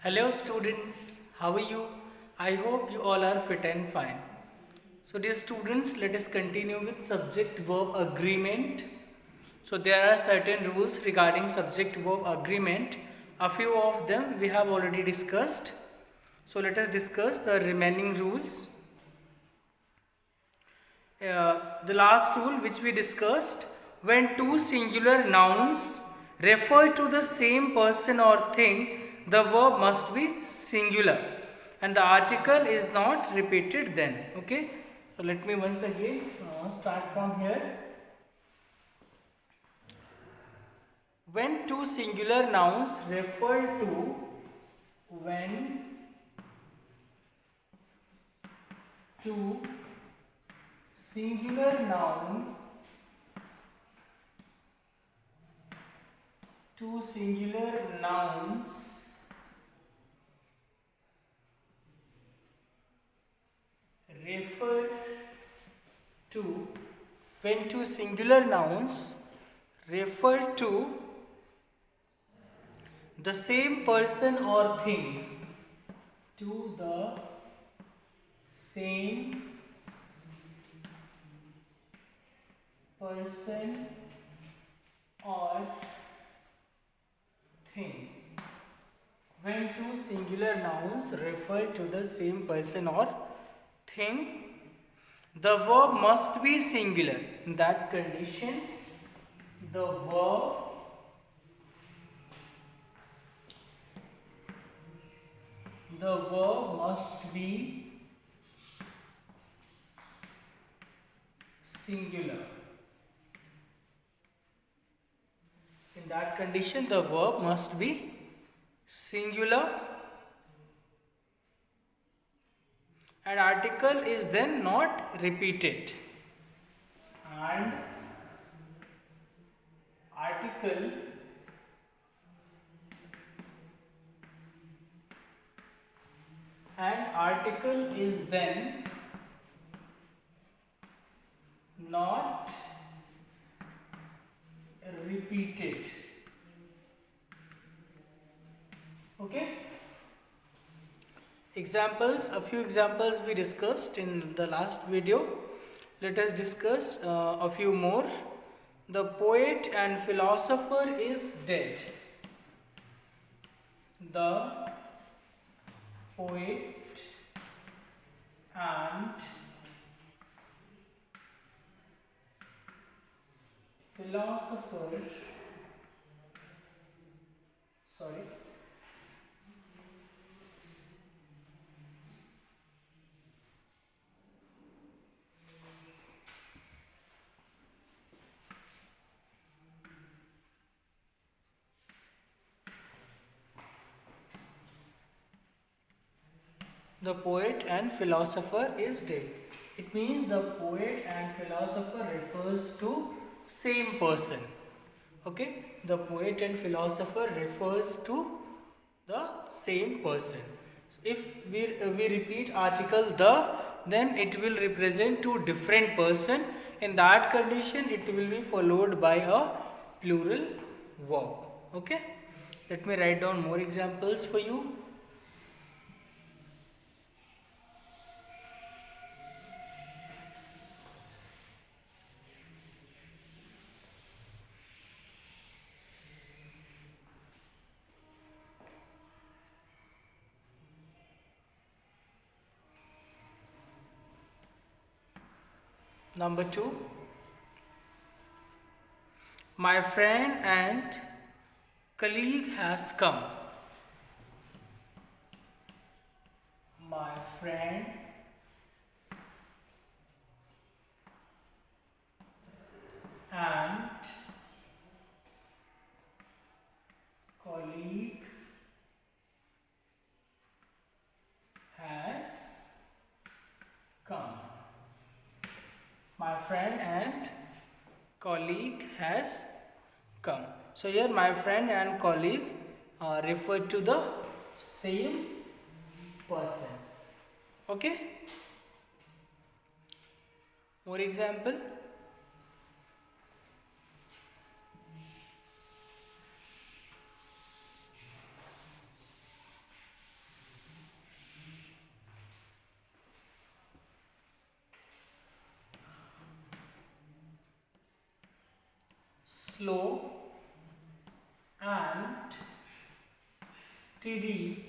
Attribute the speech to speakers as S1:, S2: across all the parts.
S1: Hello students, how are you? I hope you all are fit and fine. So dear students, let us continue with subject verb agreement. So there are certain rules regarding subject verb agreement. A few of them we have already discussed. So let us discuss the remaining rules. The last rule which we discussed, when two singular nouns refer to the same person or thing, the verb must be singular and the article is not repeated then. Okay, so let me once again start from here. When two singular nouns refer to, when two singular noun two singular nouns refer to, when two singular nouns refer to the same person or thing, to the same person or thing. When two singular nouns refer to the same person or thing, the verb must be singular. In that condition, the verb must be singular. In that condition, the verb must be singular and article is then not repeated. And article is then not repeated. Okay, examples, a few examples we discussed in the last video. Let us discuss a few more. The poet and philosopher is dead. The poet and philosopher, sorry, the poet and philosopher is dead. It means the poet and philosopher refers to same person. Okay, the poet and philosopher refers to the same person. If we repeat article the, then it will represent two different person. In that condition, it will be followed by a plural verb. Okay, let me write down more examples for you. Number 2, my friend and colleague has come. My friend and colleague has come. My friend and colleague has come. So here my friend and colleague refer to the same person. Okay. More example. slow and steady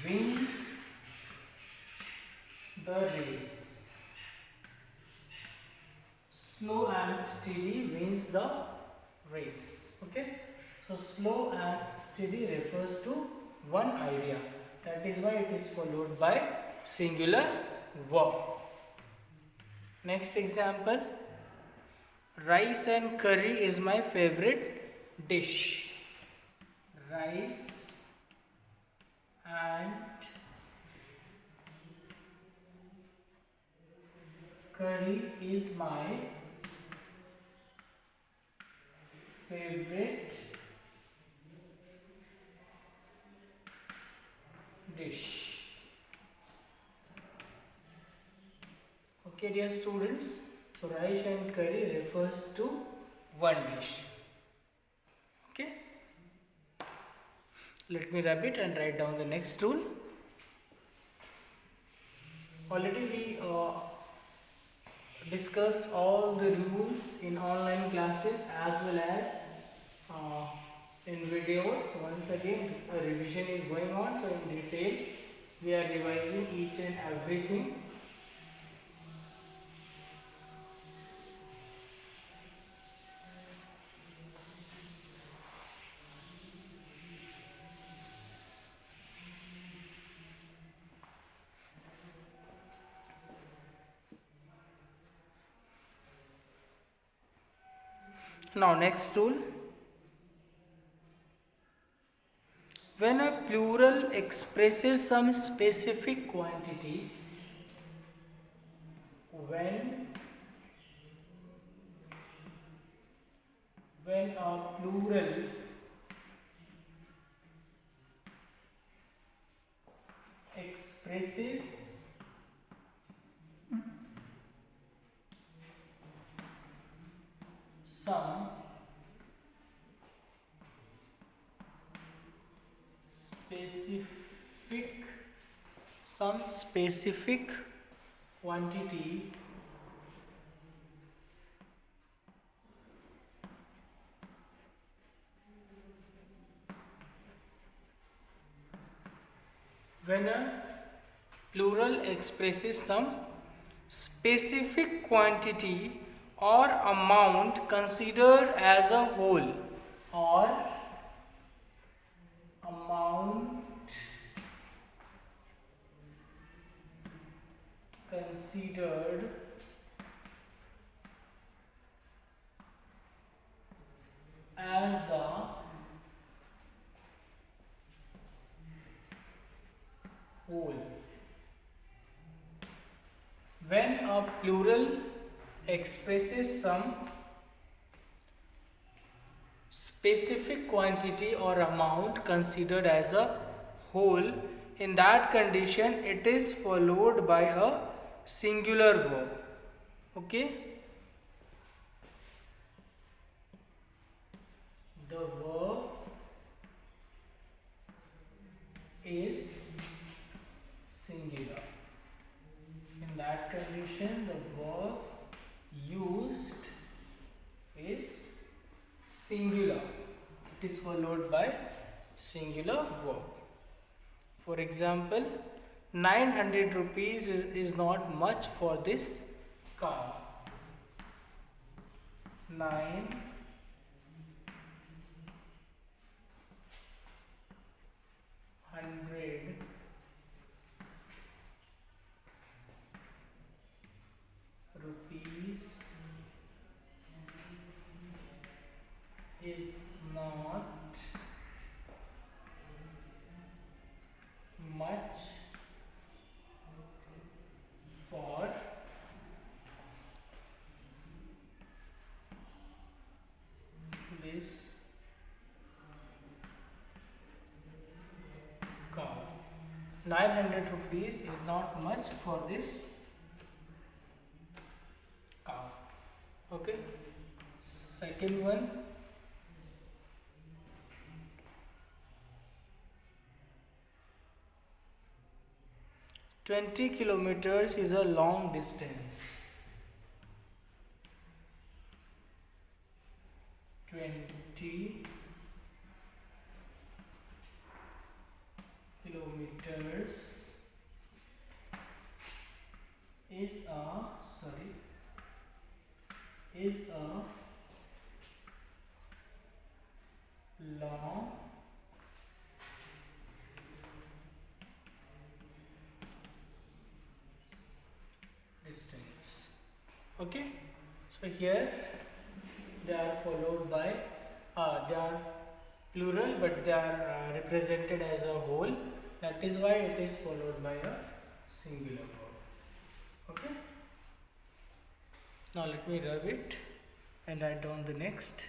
S1: wins the race. Slow and steady wins the race. Okay. So slow and steady refers to one idea. That is why it is followed by singular verb. Next example. Rice and curry is my favorite dish. Rice and curry is my favorite dish. Okay, dear students, so rice and curry refers to one dish. Okay, let me rub it and write down the next rule. Already we discussed all the rules in online classes as well as in videos. Once again, a revision is going on, so in detail we are revising each and everything. Now next rule. When a plural expresses some specific quantity, when a plural expresses some specific quantity, when a plural expresses some specific quantity or amount considered as a whole, or amount considered as a whole. When a plural expresses some specific quantity or amount considered as a whole, in that condition it is followed by a singular verb. Okay, the verb is singular. In that condition the verb used is singular. It is followed by singular verb. For example, 900 rupees is not much for this cow. 900 rupees is not much for this cow. 900 rupees is not much for this cow. Okay. Second one. 20 kilometers is a long distance. 20 kilometers is a long distance. Okay, so here they are followed by they are plural, but they are represented as a whole. That is why it is followed by a singular verb. Okay, now let me rub it and write down the next.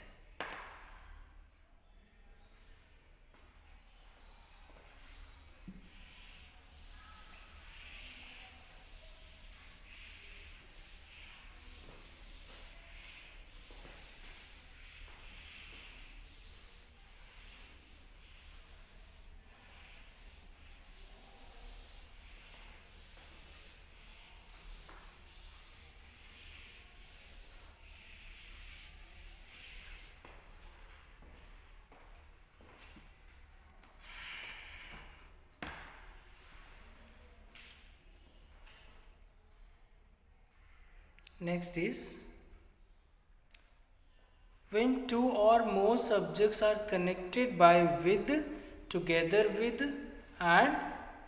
S1: Next is when two or more subjects are connected by with, together with, and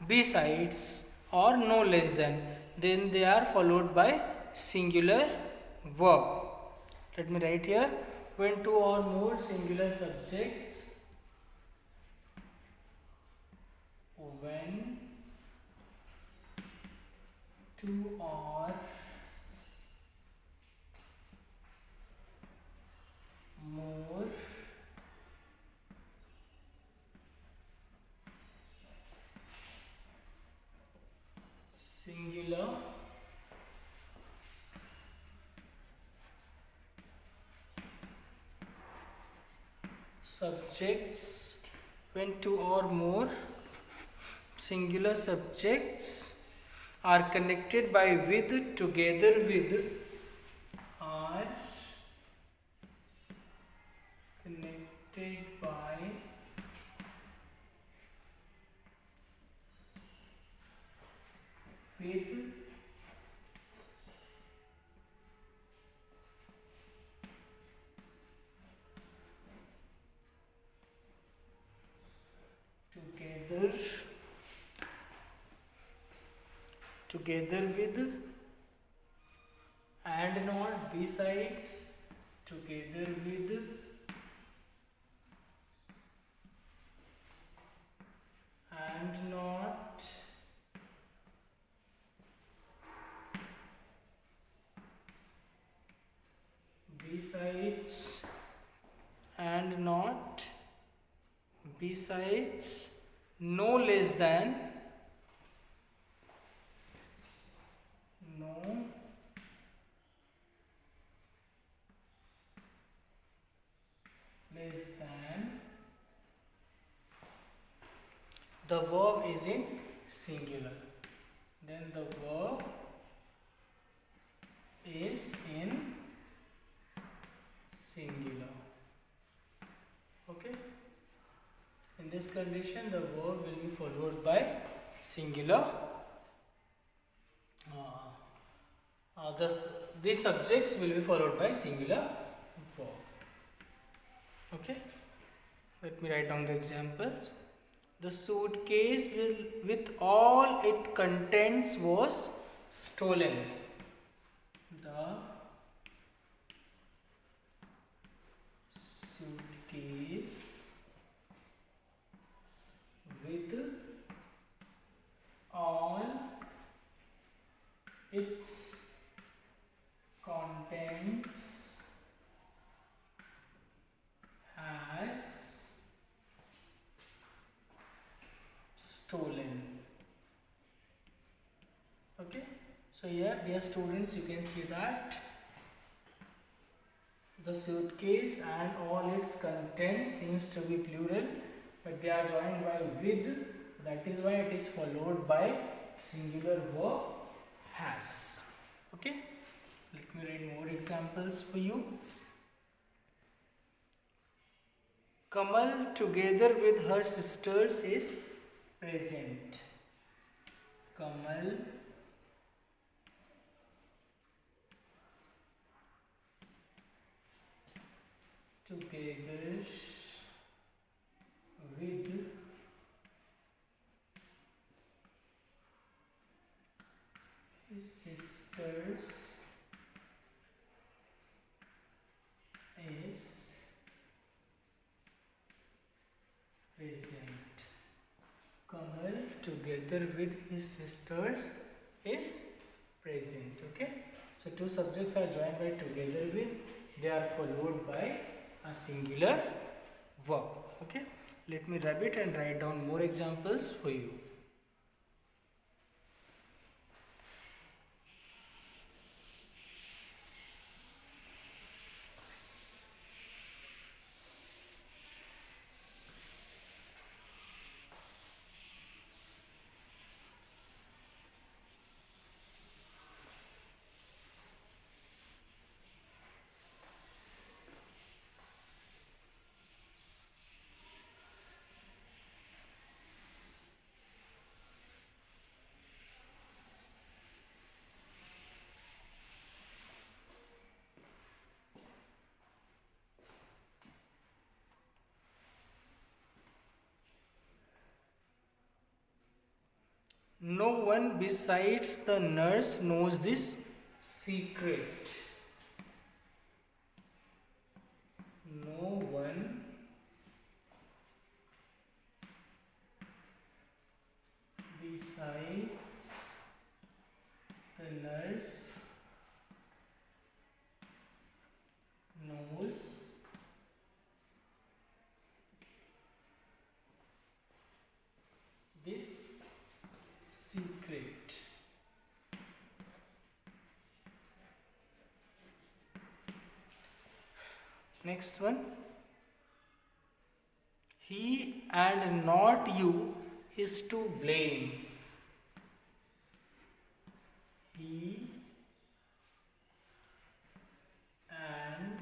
S1: besides or no less than, then they are followed by singular verb. Let me write here, when two or more singular subjects, when two or more singular subjects, when two or more singular subjects are connected by with, together with, are connected by with, together with, and not besides, together with, and not besides, and not besides, no less than, no less than, the verb is in singular, then the verb is in singular. Okay, in this condition the verb will be followed by singular. These subjects will be followed by singular verb. Okay, let me write down the examples. The suitcase with all it contents was stolen. The suitcase with all its contents has stolen. Okay, so here dear students, you can see that the suitcase and all its contents seems to be plural, but they are joined by with, that is why it is followed by singular verb has. Okay, let me read more examples for you. Kamal together with her sisters is present. Kamal together with his sisters is present. Kamal together with his sisters is present. Okay, so two subjects are joined by together with, they are followed by a singular verb. Okay, let me rub it and write down more examples for you. No one besides the nurse knows this secret. No one besides the nurse knows this secret. Next one. He and not you is to blame. He and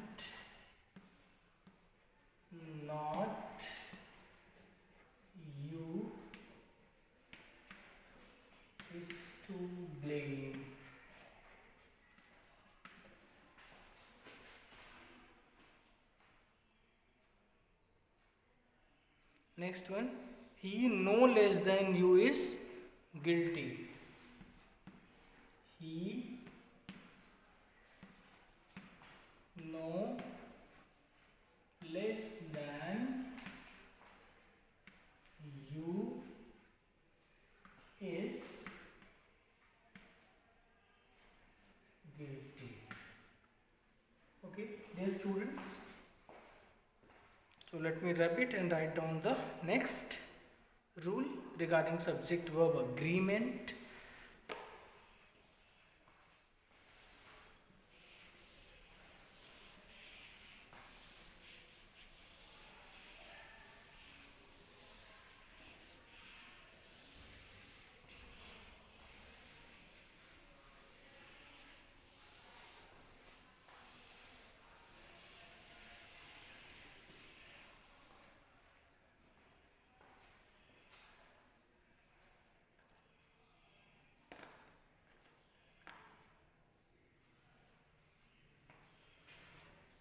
S1: not you is to blame. Next one. He no less than you is guilty. He no less than you is guilty. Okay, dear students, so let me rub it and write down the next rule regarding subject verb agreement.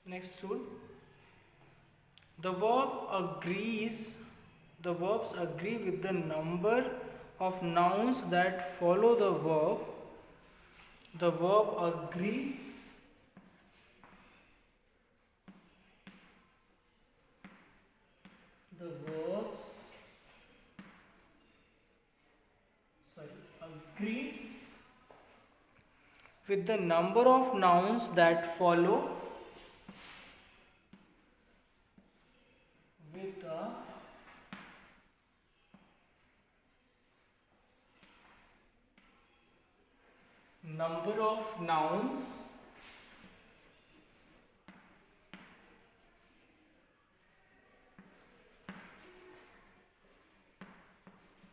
S1: Next rule. The verbs agree with the number of nouns that follow the verb. The verbs agree with the number of nouns that follow with the number of nouns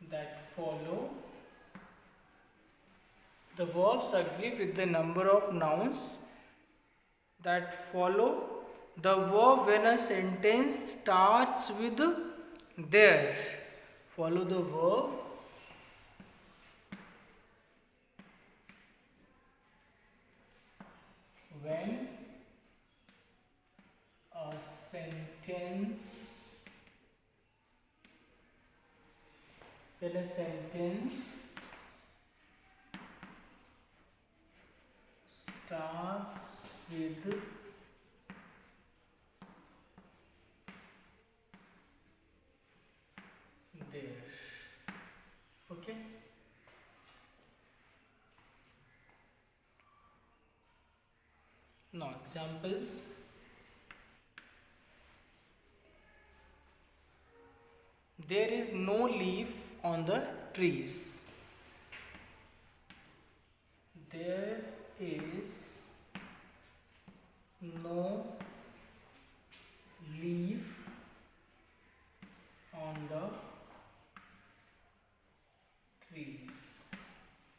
S1: that follow The verbs agree with the number of nouns that follow the verb when a sentence starts with there. Follow the verb when a sentence starts with there. Okay. Now examples. There is no leaf on the trees. There is no leaf on the trees.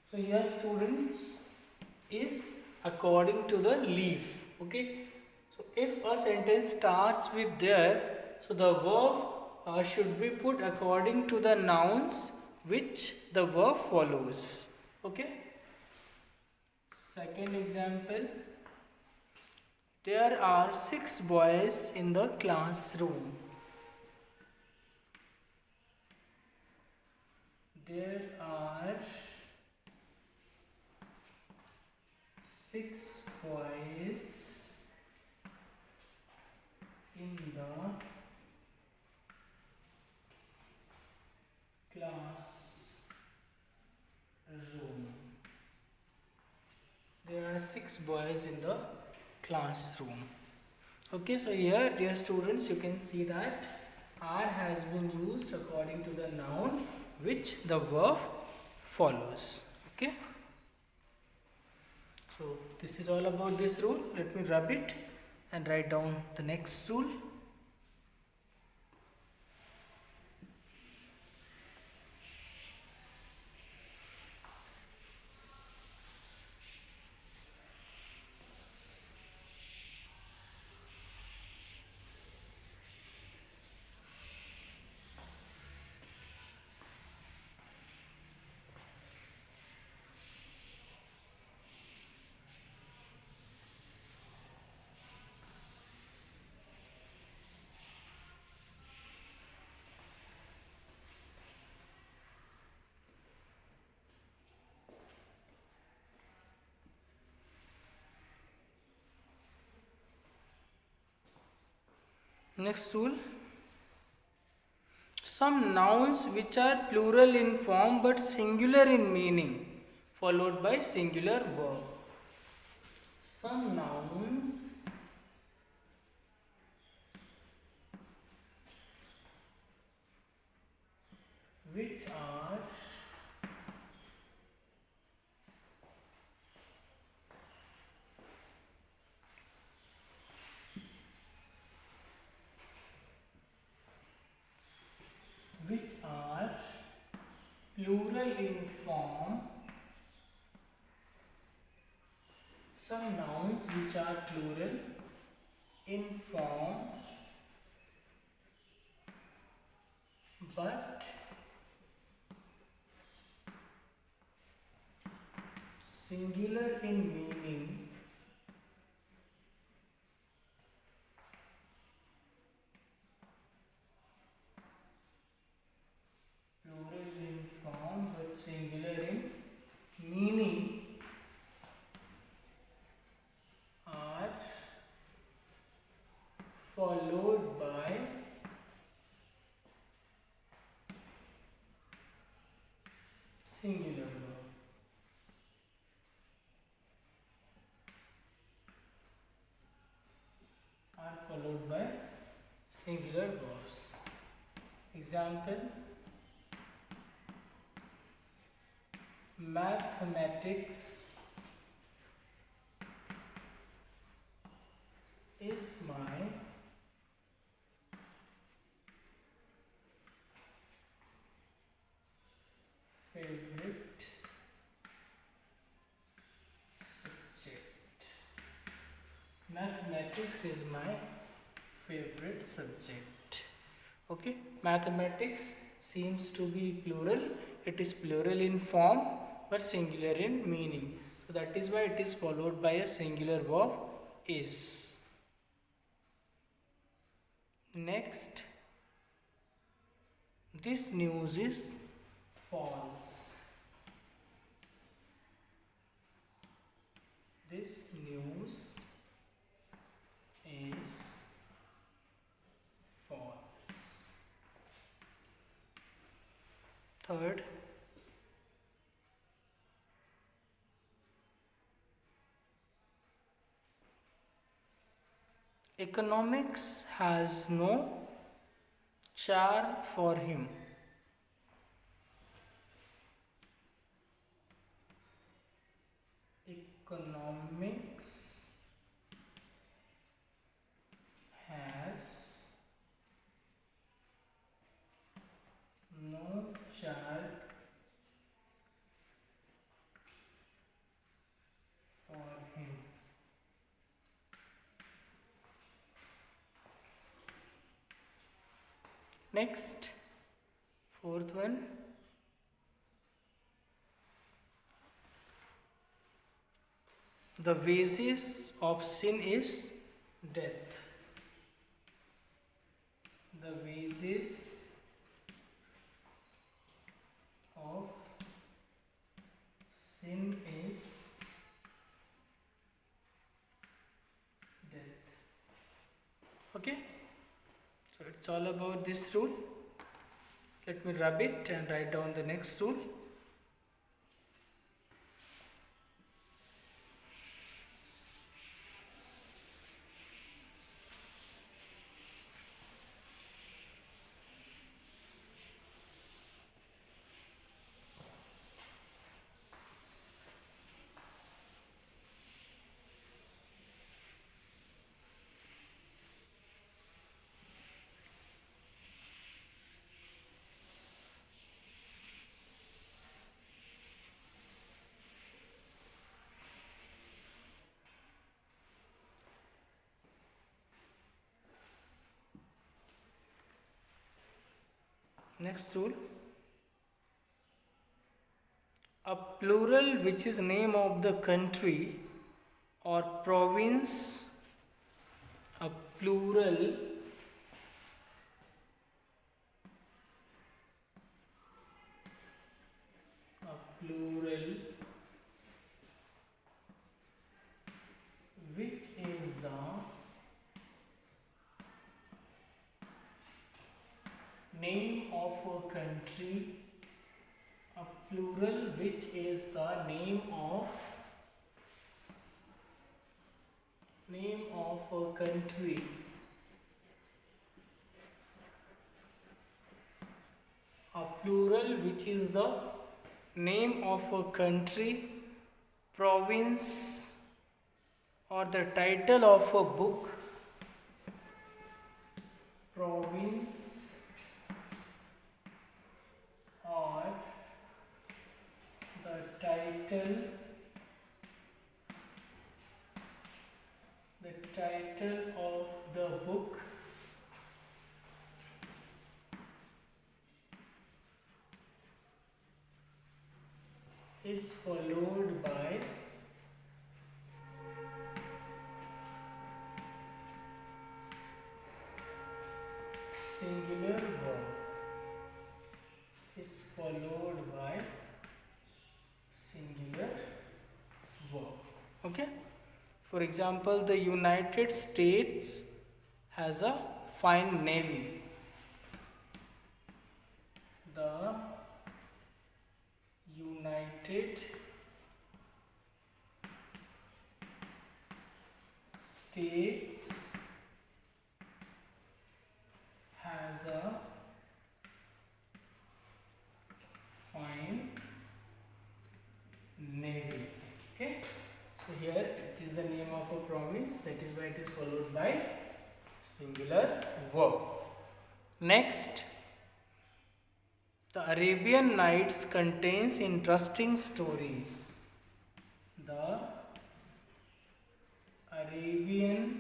S1: So here students is according to the leaf. Okay. So if a sentence starts with there, so the verb should be put according to the nouns which the verb follows. Okay. Second example. There are 6 boys in the classroom. There are 6 boys in the classroom. There are 6 boys in the classroom. Okay, so here dear students, you can see that are has been used according to the noun which the verb follows. Okay. So this is all about this rule. Let me rub it and write down the next rule. Next rule. Some nouns which are plural in form but singular in meaning, followed by singular verb. Some nouns which are plural in form, some nouns which are plural in form but singular in meaning, plural in form but singular in meaning are followed by singular verb. Are followed by singular verbs. Example: mathematics is my favorite Mathematics is my favorite subject. Okay, mathematics seems to be plural. It is plural in form but singular in meaning. So that is why it is followed by a singular verb is. Next, this news is false. This news is false. Third, economics has no charm for him. Economics has no charm for him. Next, fourth one. The wages of sin is death. The wages of sin is death. Okay, so it's all about this rule. Let me rub it and write down the next rule. Next rule. A plural which is name of the country or province. A plural which is the name of a country. A plural which is the name of a country. A plural which is the name of a country, province, or the title of a book. Province or the title of the book is followed by singular verb. Is followed by singular verb. Okay. For example, the United States has a fine navy. The United States has a fine navy. Okay, so here it is the name of a province, that is why it is followed by singular verb. Next, the Arabian Nights contains interesting stories. The Arabian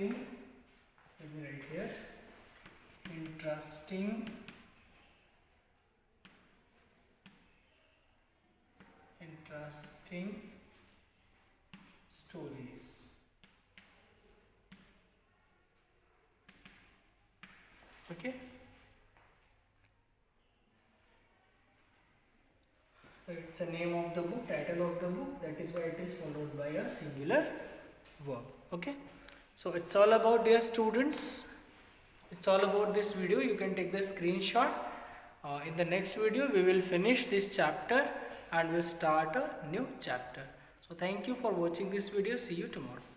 S1: interesting, let me write here, interesting stories. Okay. So it's the name of the book, title of the book, that is why it is followed by a singular verb. Okay. So it's all about, dear students, it's all about this video. You can take the screenshot. In the next video we will finish this chapter and we'll start a new chapter. So thank you for watching this video. See you tomorrow.